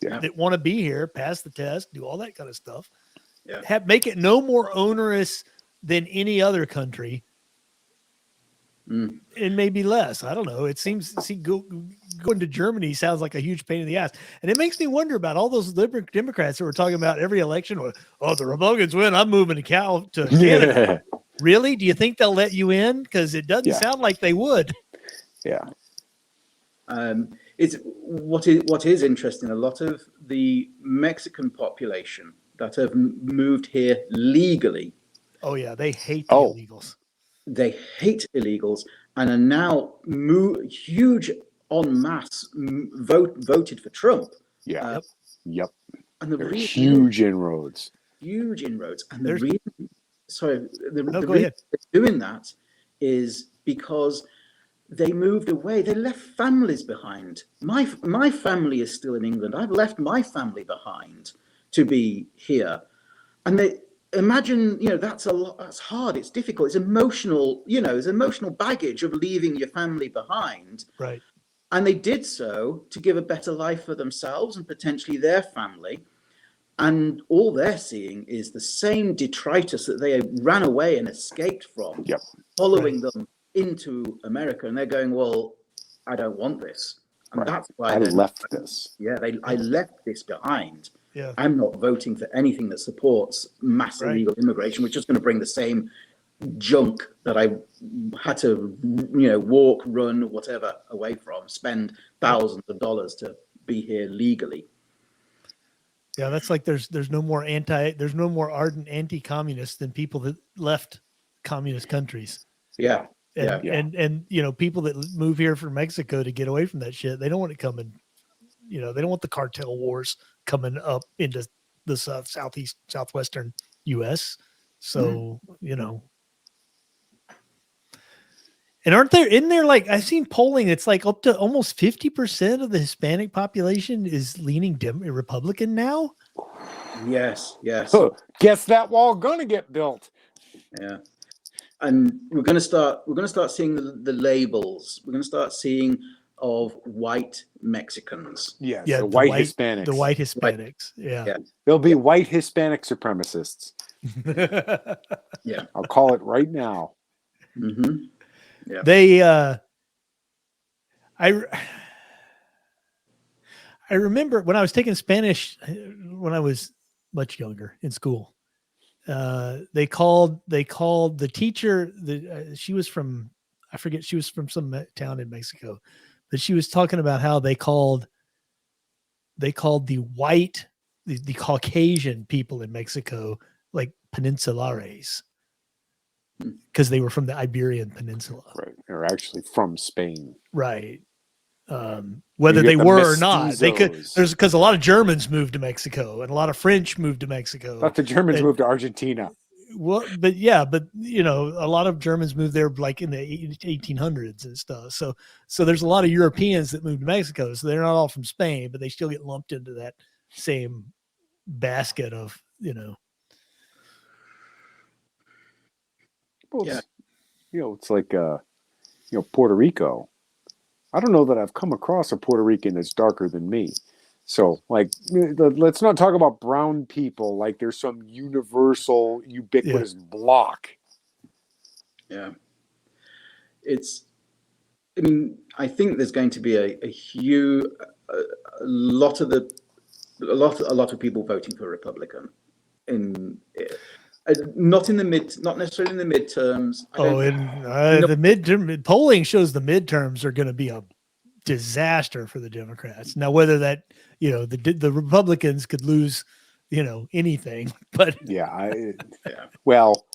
that want to be here, pass the test, do all that kind of stuff. Yeah. Make it no more onerous than any other country. And maybe less. I don't know. It seems going to Germany sounds like a huge pain in the ass, and it makes me wonder about all those liberal Democrats that were talking about every election. Oh, the Republicans win. I'm moving to Canada. Yeah. Really? Do you think they'll let you in? Because it doesn't sound like they would. Yeah. It's what is interesting. A lot of the Mexican population that have moved here legally. Oh yeah, they hate the illegals. They hate illegals and are now huge en masse voted for Trump. Yeah. Yep. And the huge inroads. Huge inroads. And Go reason ahead. they're doing that is because they moved away. They left families behind. My family is still in England. I've left my family behind to be here. And they imagine, that's a lot. That's hard. It's difficult. It's emotional. There's emotional baggage of leaving your family behind. Right. And they did so to give a better life for themselves and potentially their family. And all they're seeing is the same detritus that they ran away and escaped from, following them into America. And they're going, well, I don't want this. And that's why I left this. Yeah, I left this behind. Yeah. I'm not voting for anything that supports mass illegal immigration, which is just going to bring the same junk that I had to, walk, run, whatever, away from, spend thousands of dollars to be here legally. Yeah, that's like there's no more ardent anti-communist than people that left communist countries. Yeah. And people that move here from Mexico to get away from that shit, they don't want it coming. They don't want the cartel wars coming up into the southwestern U.S. So And aren't there in there like I've seen polling? It's like up to almost 50% of the Hispanic population is leaning Republican now. Yes, yes, Guess that wall gonna get built. yeah. And we're going to start seeing the labels. We're going to start seeing of white Mexicans. Yes, Yeah, the white Hispanics. The white Hispanics. Yeah. Yeah. There'll be white Hispanic supremacists. Yeah. I'll call it right now. Mm-hmm. Yeah. They I remember when I was taking Spanish when I was much younger in school. They called the teacher. She was from, I forget, she was from some town in Mexico, but she was talking about how they called the white, the Caucasian people in Mexico like peninsulares because they were from the Iberian Peninsula. Right. They're actually from Spain. Right. Whether they were or not, they could. There's because a lot of Germans moved to Mexico and a lot of French moved to Mexico. I thought the Germans moved to Argentina. Well, but yeah, but you know, a lot of Germans moved there like in the 1800s and stuff. So there's a lot of Europeans that moved to Mexico. So they're not all from Spain, but they still get lumped into that same basket of, you know. Well, Yeah. You know, it's like Puerto Rico. I don't know that I've come across a Puerto Rican that's darker than me. So, like, let's not talk about brown people like there's some universal, ubiquitous block. Yeah. I think there's going to be a huge, a lot of people voting for Republican not necessarily in the midterms. The midterm polling shows the midterms are going to be a disaster for the Democrats. Now, whether that, you know, the Republicans could lose, you know, anything, but well,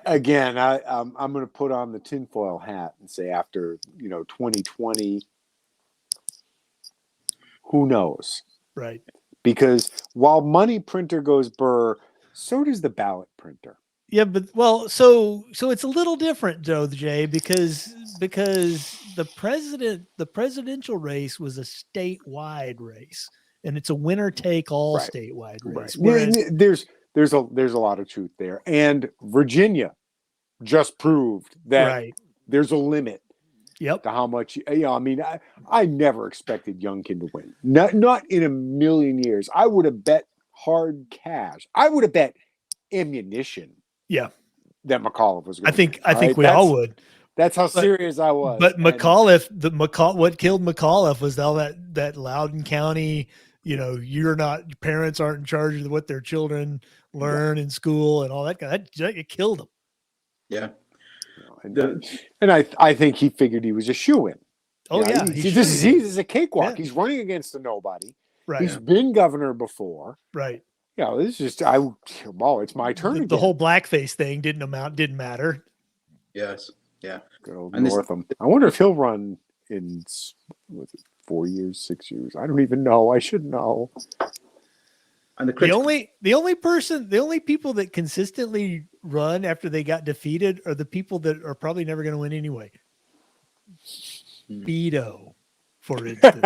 again, I'm going to put on the tinfoil hat and say after 2020, who knows? Right. Because while money printer goes burr, so does the ballot printer. Yeah, but so it's a little different, Joe Jay, because the presidential race was a statewide race, and it's a winner take all statewide race. Whereas, there's a lot of truth there, and Virginia just proved that there's a limit. Yep. To how much, I mean, I never expected Youngkin to win. Not in a million years. I would have bet hard cash. I would have bet ammunition. Yeah. That McAuliffe was going to win. I think we all would. That's how serious I was. But what killed McAuliffe was all that Loudoun County, you know, your parents aren't in charge of what their children learn in school and all that kind of, it killed him. Yeah. And I think he figured he was a shoo-in. Oh, yeah. He's a cakewalk. Yeah. He's running against a nobody. Right. He's been governor before. Right. Yeah, this is just it's my turn. The whole blackface thing didn't matter. Yes. Yeah. Good old Northam. I wonder if he'll run in 4 years, 6 years. I don't even know. I should know. And the only people that consistently run after they got defeated are the people that are probably never going to win anyway. Beto, for instance.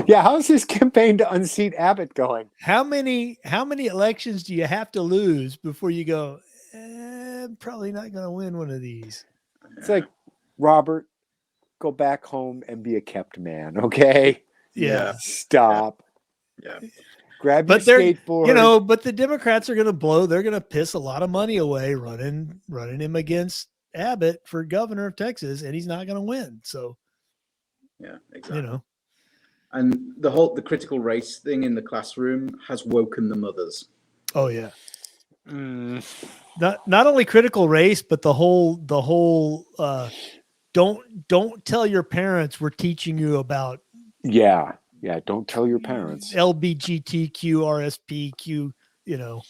Yeah, how's his campaign to unseat Abbott going? How many elections do you have to lose before you go, I'm probably not going to win one of these? It's like, Robert, go back home and be a kept man, okay? Yeah. Stop. Yeah. Grab your skateboard. You know, but the Democrats are going to blow. They're going to piss a lot of money away running him against Abbott for governor of Texas, and he's not going to win. So, yeah, exactly. You know, and the critical race thing in the classroom has woken the mothers. Oh yeah. Not only critical race, but the whole don't tell your parents we're teaching you about. Yeah. Yeah, don't tell your parents. LBGTQ, RSPQ, you know.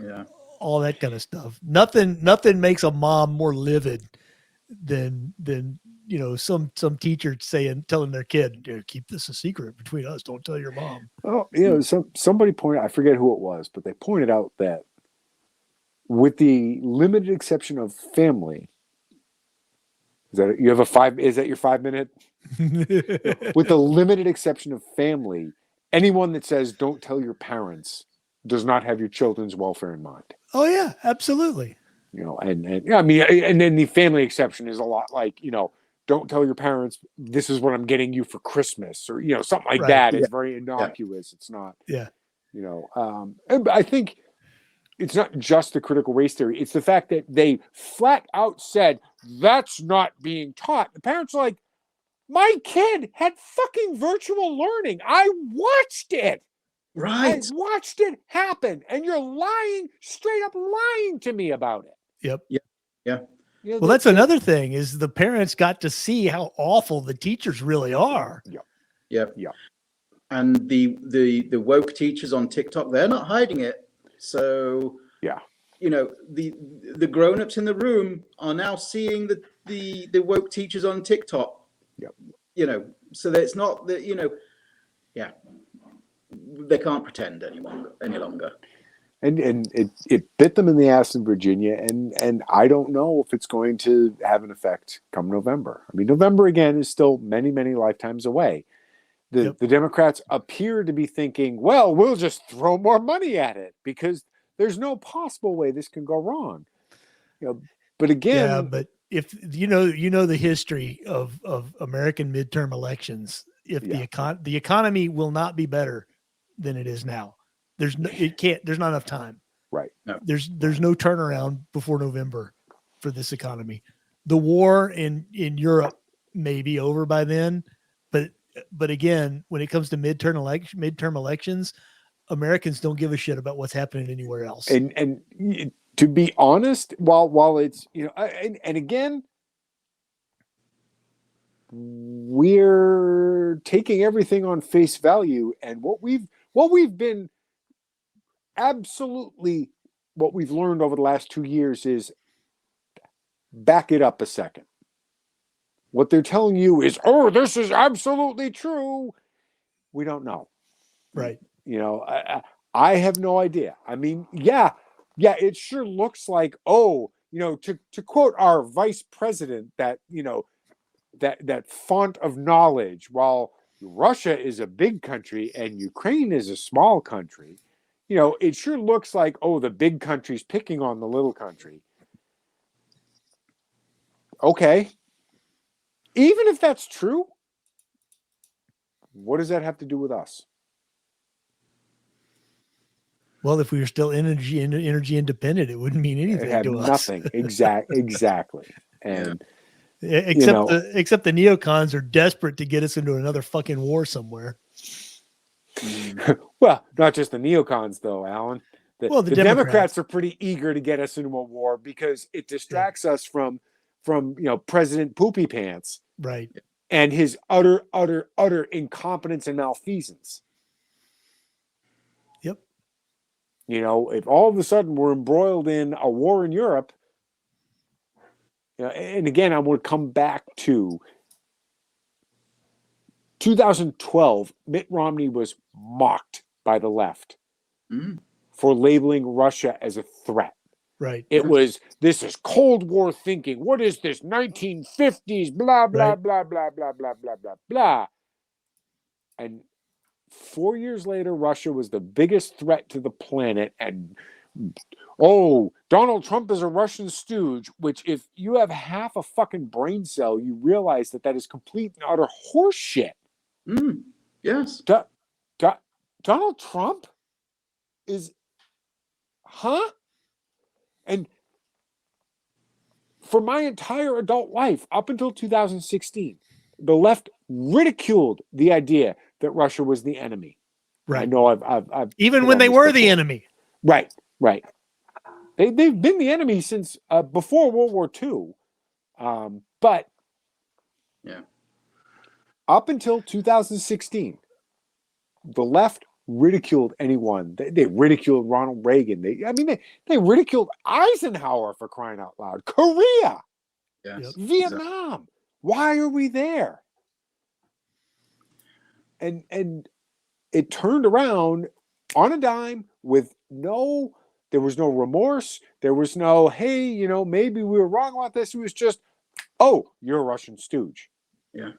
Yeah. All that kind of stuff. Nothing makes a mom more livid than you know, some teacher telling their kid, keep this a secret between us. Don't tell your mom. Oh, you know, somebody pointed, I forget who it was, but they pointed out that with the limited exception of family, Is that you have a 5? Is that your 5-minute? With the limited exception of family, anyone that says don't tell your parents does not have your children's welfare in mind. Oh yeah, absolutely. And yeah, I mean, and then the family exception is a lot like, don't tell your parents this is what I'm getting you for Christmas, or something like that. It's very innocuous. It's not. Yeah. And I think it's not just the critical race theory. It's the fact that they flat out said that's not being taught. The parents are like, my kid had fucking virtual learning. I watched it. Right. I watched it happen, and you're lying, straight up lying to me about it. Yep. Yeah. Well, that's another thing is the parents got to see how awful the teachers really are. Yeah. And the woke teachers on TikTok, they're not hiding it. So the grown-ups in the room are now seeing the woke teachers on TikTok. So that it's not that they can't pretend any longer. And it bit them in the ass in Virginia, and I don't know if it's going to have an effect come November. I mean, November again is still many, many lifetimes away. The Democrats appear to be thinking, well, we'll just throw more money at it because there's no possible way this can go wrong. But again, but if you know the history of American midterm elections, if the economy will not be better than it is now. There's not enough time. Right. No. There's no turnaround before November for this economy. The war in Europe may be over by then, but again, when it comes to midterm elections, Americans don't give a shit about what's happening anywhere else. And to be honest, while it's and again, we're taking everything on face value, and what we've been absolutely what we've learned over the last 2 years is back it up a second. What they're telling you is, oh, this is absolutely true. We don't know. Right. I have no idea. I mean, yeah, it sure looks like, to quote our vice president, that, that font of knowledge, while Russia is a big country and Ukraine is a small country, it sure looks like, the big country's picking on the little country. Okay. Even if that's true, what does that have to do with us? Well, if we were still energy independent, it wouldn't mean anything It had to us. nothing. Exactly. And except the neocons are desperate to get us into another fucking war somewhere. Well, not just the neocons, though, Alan. The Democrats are pretty eager to get us into a war because it distracts us from President Poopy Pants, right, and his utter incompetence and malfeasance. Yep. If all of a sudden we're embroiled in a war in Europe, and again, I want to come back to 2012, Mitt Romney was mocked by the left for labeling Russia as a threat. Right. It was, this is Cold War thinking. What is this? 1950s, blah, blah, blah, blah, blah, blah, blah, blah, blah. And 4 years later, Russia was the biggest threat to the planet. And, Donald Trump is a Russian stooge, which if you have half a fucking brain cell, you realize that is complete and utter horseshit. Yes. Donald Trump is, And for my entire adult life, up until 2016, the left ridiculed the idea that Russia was the enemy. Right. I know I've even when they were the enemy. Right. They've been the enemy since before World War II. But up until 2016, the left ridiculed anyone. They ridiculed Ronald Reagan. They ridiculed Eisenhower, for crying out loud. Korea, Vietnam. Why are we there? And it turned around on a dime with there was no remorse. There was no, hey, maybe we were wrong about this. It was just, Oh, you're a Russian stooge. Yeah.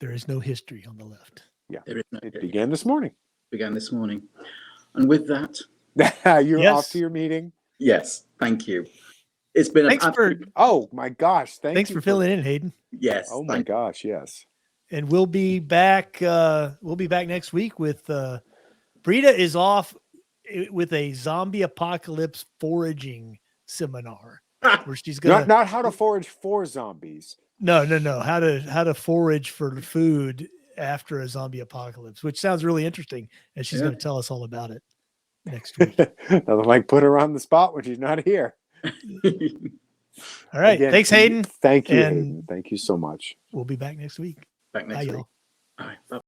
There is no history on the left. Yeah. There is no, It began this morning. began this morning. And with that, You're Yes. off to your meeting. yes, thank you. It's been Thanks an for absolute, Oh my gosh! thanks for filling in, Hayden. yes. Oh my thank gosh! Yes. And we'll be back. We'll be back next week with Brita is off with a zombie apocalypse foraging seminar where she's gonna Not how to forage for zombies. no how to forage for food after a zombie apocalypse, which sounds really interesting, and she's Yeah. going to tell us all about it next week. Nothing like put her on the spot when she's not here. you. All right, Again, thanks, Hayden. Thank you, And- Hayden. Thank you so much. We'll be back next week. Back next Bye, week. y'all. All right. Bye.